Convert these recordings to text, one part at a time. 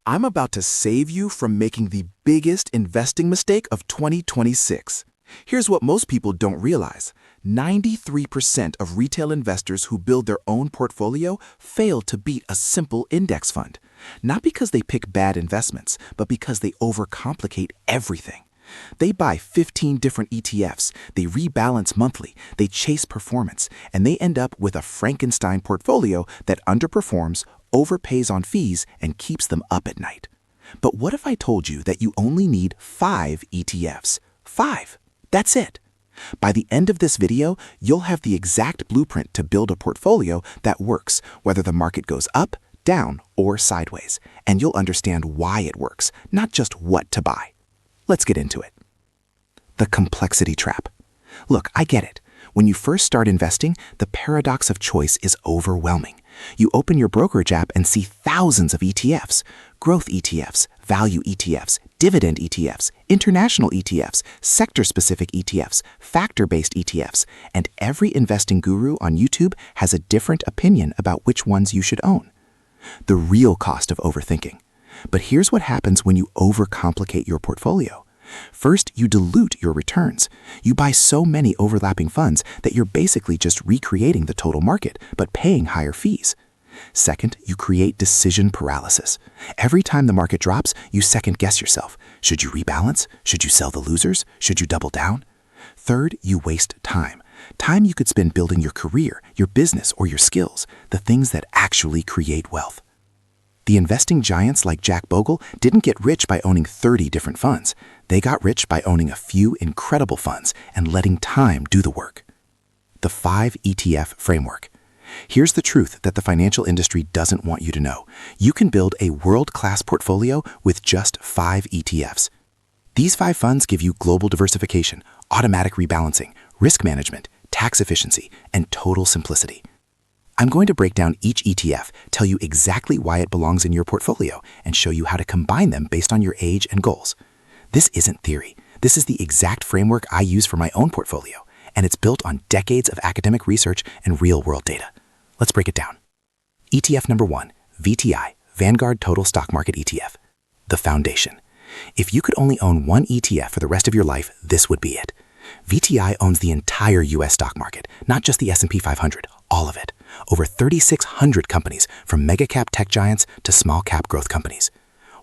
I'm about to save you from making the biggest investing mistake of 2026. Here's what most people don't realize. 93% of retail investors who build their own portfolio fail to beat a simple index fund. Not because they pick bad investments, but because they overcomplicate everything. They buy 15 different ETFs, they rebalance monthly, they chase performance, and they end up with a Frankenstein portfolio that underperforms, overpays on fees, and keeps them up at night. But what if I told you that you only need 5 ETFs? 5. That's it. By the end of this video, you'll have the exact blueprint to build a portfolio that works, whether the market goes up, down, or sideways. And you'll understand why it works, not just what to buy. Let's get into it. The complexity trap. Look, I get it. When you first start investing, the paradox of choice is overwhelming. You open your brokerage app and see thousands of ETFs, growth ETFs, value ETFs, dividend ETFs, international ETFs, sector-specific ETFs, factor-based ETFs, and every investing guru on YouTube has a different opinion about which ones you should own. The real cost of overthinking. But here's what happens when you overcomplicate your portfolio. First, you dilute your returns. You buy so many overlapping funds that you're basically just recreating the total market, but paying higher fees. Second, you create decision paralysis. Every time the market drops, you second-guess yourself. Should you rebalance? Should you sell the losers? Should you double down? Third, you waste time. Time you could spend building your career, your business, or your skills, the things that actually create wealth. The investing giants like Jack Bogle didn't get rich by owning 30 different funds. They got rich by owning a few incredible funds and letting time do the work. The 5 ETF framework. Here's the truth that the financial industry doesn't want you to know. You can build a world-class portfolio with just 5 ETFs. These 5 funds give you global diversification, automatic rebalancing, risk management, tax efficiency, and total simplicity. I'm going to break down each ETF, tell you exactly why it belongs in your portfolio, and show you how to combine them based on your age and goals. This isn't theory. This is the exact framework I use for my own portfolio, and it's built on decades of academic research and real-world data. Let's break it down. ETF number 1, VTI, Vanguard Total Stock Market ETF. The foundation. If you could only own one ETF for the rest of your life, this would be it. VTI owns the entire U.S. stock market, not just the S&P 500, all of it. Over 3,600 companies, from mega-cap tech giants to small-cap growth companies.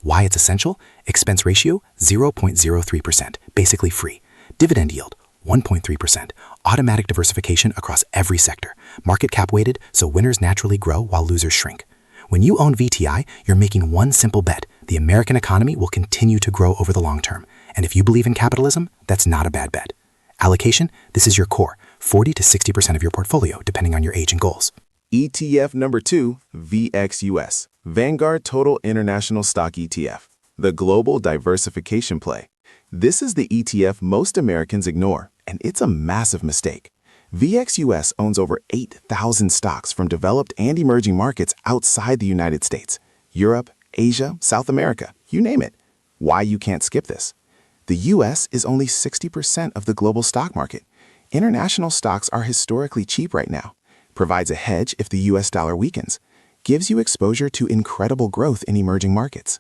Why it's essential? Expense ratio, 0.03%, basically free. Dividend yield, 1.3%. Automatic diversification across every sector. Market cap weighted, so winners naturally grow while losers shrink. When you own VTI, you're making one simple bet. The American economy will continue to grow over the long term. And if you believe in capitalism, that's not a bad bet. Allocation, this is your core, 40 to 60% of your portfolio, depending on your age and goals. ETF number 2, VXUS, Vanguard Total International Stock ETF, the global diversification play. This is the ETF most Americans ignore, and it's a massive mistake. VXUS owns over 8,000 stocks from developed and emerging markets outside the United States, Europe, Asia, South America, you name it. Why you can't skip this? The U.S. is only 60% of the global stock market. International stocks are historically cheap right now. Provides a hedge if the U.S. dollar weakens. Gives you exposure to incredible growth in emerging markets.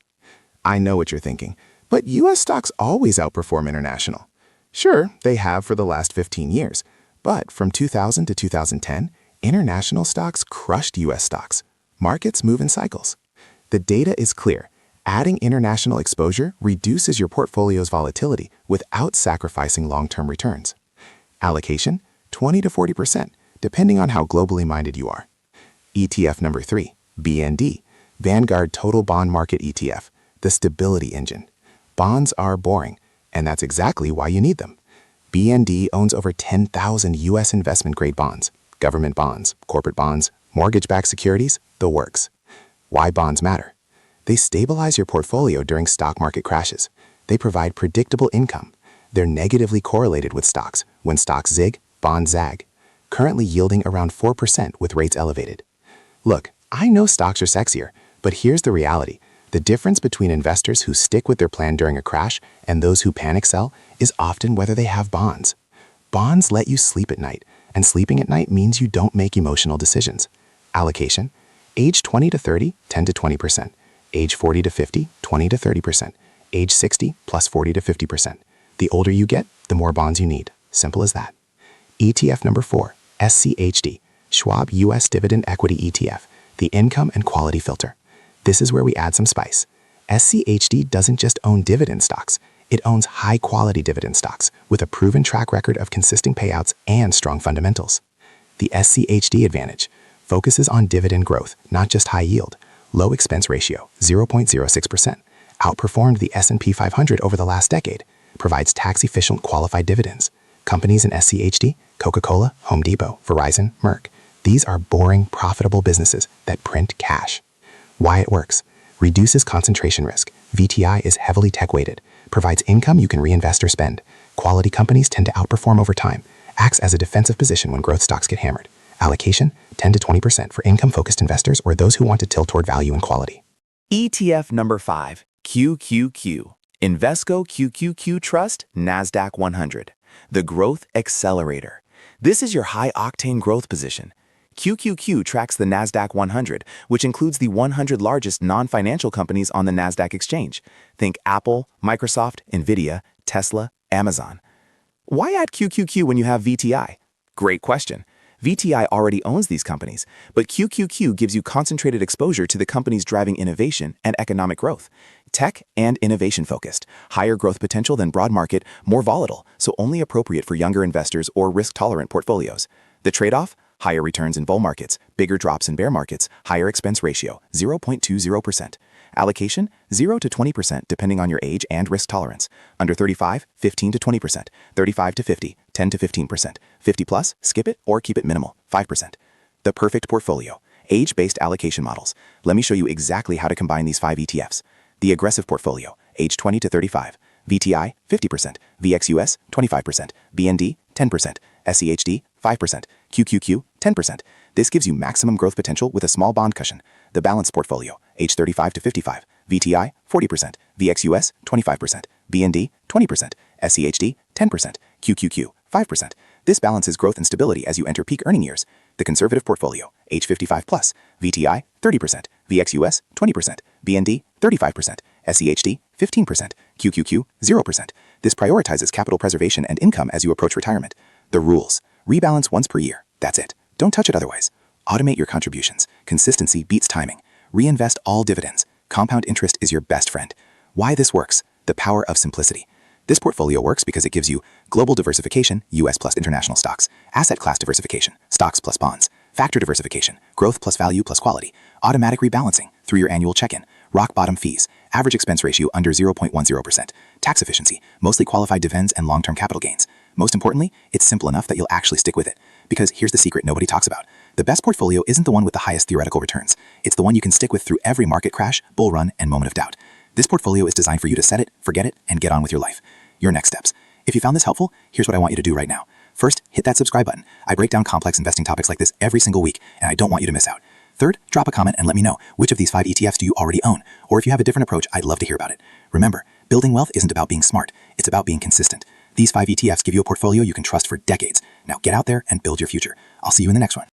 I know what you're thinking, but U.S. stocks always outperform international. Sure, they have for the last 15 years, but from 2000 to 2010, international stocks crushed U.S. stocks. Markets move in cycles. The data is clear. Adding international exposure reduces your portfolio's volatility without sacrificing long-term returns. Allocation, 20 to 40%, depending on how globally minded you are. ETF number 3, BND, Vanguard Total Bond Market ETF, the stability engine. Bonds are boring, and that's exactly why you need them. BND owns over 10,000 U.S. investment-grade bonds, government bonds, corporate bonds, mortgage-backed securities, the works. Why bonds matter? They stabilize your portfolio during stock market crashes. They provide predictable income. They're negatively correlated with stocks. When stocks zig, bonds zag. Currently yielding around 4% with rates elevated. Look, I know stocks are sexier, but here's the reality. The difference between investors who stick with their plan during a crash and those who panic sell is often whether they have bonds. Bonds let you sleep at night, and sleeping at night means you don't make emotional decisions. Allocation, age 20 to 30, 10 to 20%. Age 40 to 50, 20 to 30%. Age 60, plus 40 to 50%. The older you get, the more bonds you need. Simple as that. ETF number 4, SCHD, Schwab US Dividend Equity ETF, the income and quality filter. This is where we add some spice. SCHD doesn't just own dividend stocks, it owns high-quality dividend stocks with a proven track record of consistent payouts and strong fundamentals. The SCHD advantage focuses on dividend growth, not just high yield. Low expense ratio, 0.06%, outperformed the S&P 500 over the last decade, provides tax-efficient qualified dividends. Companies in SCHD, Coca-Cola, Home Depot, Verizon, Merck. These are boring, profitable businesses that print cash. Why it works. Reduces concentration risk. VTI is heavily tech-weighted. Provides income you can reinvest or spend. Quality companies tend to outperform over time. Acts as a defensive position when growth stocks get hammered. Allocation, 10 to 20% for income-focused investors or those who want to tilt toward value and quality. ETF number 5, QQQ. Invesco QQQ Trust Nasdaq 100. The Growth Accelerator. This is your high-octane growth position. QQQ tracks the Nasdaq 100, which includes the 100 largest non-financial companies on the Nasdaq exchange. Think Apple, Microsoft, Nvidia, Tesla, Amazon. Why add QQQ when you have VTI? Great question. VTI already owns these companies, but QQQ gives you concentrated exposure to the companies driving innovation and economic growth. Tech and innovation focused, higher growth potential than broad market, more volatile, so only appropriate for younger investors or risk-tolerant portfolios. The trade-off? Higher returns in bull markets, bigger drops in bear markets, higher expense ratio, 0.20%. Allocation, 0 to 20% depending on your age and risk tolerance. Under 35, 15 to 20%. 35 to 50, 10 to 15%. 50 plus, skip it or keep it minimal, 5%. The perfect portfolio. Age-based allocation models. Let me show you exactly how to combine these 5 ETFs. The aggressive portfolio, age 20 to 35. VTI, 50%. VXUS, 25%. BND, 10%. SCHD, 5%. QQQ, 10%. This gives you maximum growth potential with a small bond cushion. The balanced portfolio, age 35 to 55. VTI, 40%. VXUS, 25%. BND, 20%. SCHD, 10%. QQQ, 5%. This balances growth and stability as you enter peak earning years. The conservative portfolio, age 55 plus. VTI, 30%. VXUS, 20%. BND, 35%. SCHD, 15%. QQQ, 0%. This prioritizes capital preservation and income as you approach retirement. The rules. Rebalance once per year. That's it. Don't touch it otherwise. Automate your contributions. Consistency beats timing. Reinvest all dividends. Compound interest is your best friend. Why this works? The power of simplicity. This portfolio works because it gives you global diversification, US plus international stocks, asset class diversification, stocks plus bonds, factor diversification, growth plus value plus quality, automatic rebalancing through your annual check-in, rock bottom fees, average expense ratio under 0.10%, tax efficiency, mostly qualified dividends and long-term capital gains. Most importantly, it's simple enough that you'll actually stick with it. Because here's the secret nobody talks about. The best portfolio isn't the one with the highest theoretical returns. It's the one you can stick with through every market crash, bull run, and moment of doubt. This portfolio is designed for you to set it, forget it, and get on with your life. Your next steps. If you found this helpful, here's what I want you to do right now. First, hit that subscribe button. I break down complex investing topics like this every single week, and I don't want you to miss out. Third, drop a comment and let me know which of these 5 ETFs do you already own, or if you have a different approach, I'd love to hear about it. Remember, building wealth isn't about being smart, it's about being consistent. These 5 ETFs give you a portfolio you can trust for decades. Now get out there and build your future. I'll see you in the next one.